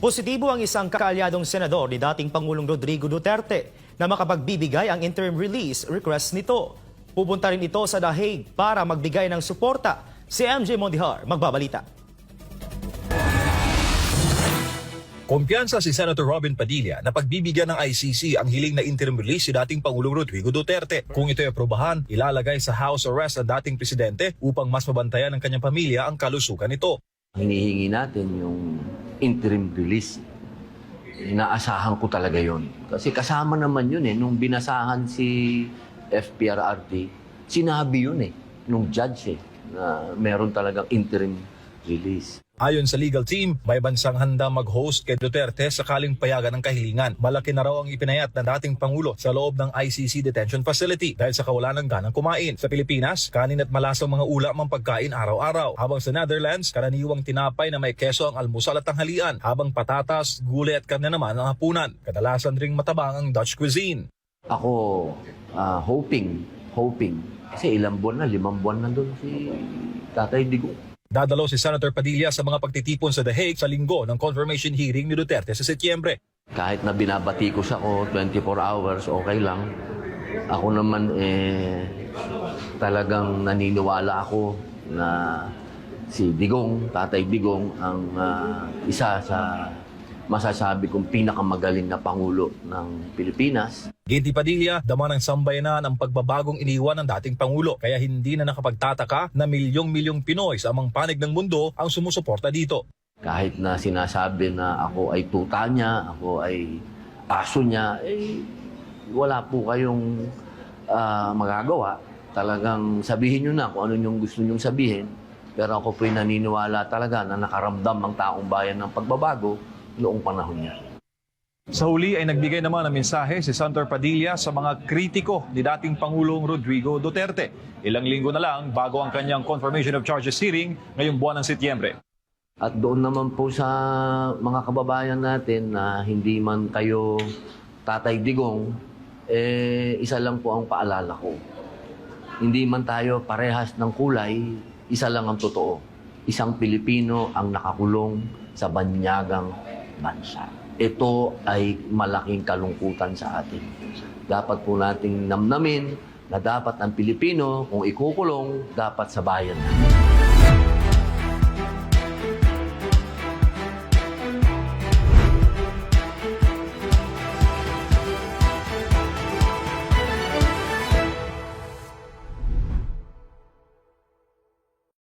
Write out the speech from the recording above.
Positibo ang isang kaalyadong senador ni dating Pangulong Rodrigo Duterte na makapagbibigay ang interim release request nito. Pupunta rin ito sa The Hague para magbigay ng suporta. Si MJ Mondihar magbabalita. Kumpiyansa si Senator Robin Padilla na pagbibigyan ng ICC ang hiling na interim release si dating Pangulong Rodrigo Duterte. Kung ito'y aprobahan, ilalagay sa house arrest ang dating presidente upang mas mabantayan ng kanyang pamilya ang kalusugan nito. Hinihingi natin yung interim release. Inaasahan ko talaga yon. Kasi kasama naman yun nung binasahan si FPRRD, sinabi yun nung judge na meron talagang interim release. Ayon sa legal team, may bansang handa mag-host kay Duterte sakaling payagan ng kahilingan. Malaki na raw ang ipinayat ng dating Pangulo sa loob ng ICC detention facility dahil sa kawalan ng ganang kumain. Sa Pilipinas, kanin at malasang mga ulam ang pagkain araw-araw. Habang sa Netherlands, karaniwang tinapay na may keso ang almusal at tanghalian, habang patatas, gulay at karne naman ang hapunan. Kadalasan ring matabang ang Dutch cuisine. Ako, hoping. Kasi ilang buwan na, 5 buwan na doon si Tatay Digong. Dadalo si Senator Padilla sa mga pagtitipon sa The Hague sa linggo ng confirmation hearing ni Duterte sa Setyembre. Kahit na binabatikos ako 24 hours, okay lang. Ako naman talagang naniniwala ako na si Digong, Tatay Digong, ang isa sa masasabi kong pinakamagaling na Pangulo ng Pilipinas. Ginti Padilla, dama ng sambayanan ang pagbabagong iniwan ng dating Pangulo, kaya hindi na nakapagtataka na milyong-milyong Pinoy sa amang panig ng mundo ang sumusuporta dito. Kahit na sinasabi na ako ay tuta niya, ako ay aso niya, wala po kayong magagawa. Talagang sabihin nyo na kung ano yung gusto nyong sabihin, pero ako po'y naniniwala talaga na nakaramdam ang taong bayan ng pagbabago noong panahon niya. Sa huli ay nagbigay naman ng mensahe si Senator Padilla sa mga kritiko ni dating Pangulong Rodrigo Duterte. Ilang linggo na lang bago ang kanyang confirmation of charges hearing ngayong buwan ng Setyembre. At doon naman po sa mga kababayan natin na hindi man kayo Tatay Digong, isa lang po ang paalala ko. Hindi man tayo parehas ng kulay, isa lang ang totoo. Isang Pilipino ang nakakulong sa banyagang bansa. Ito ay malaking kalungkutan sa atin. Dapat po nating namnamin na dapat ang Pilipino, kung ikukulong, dapat sa bayan.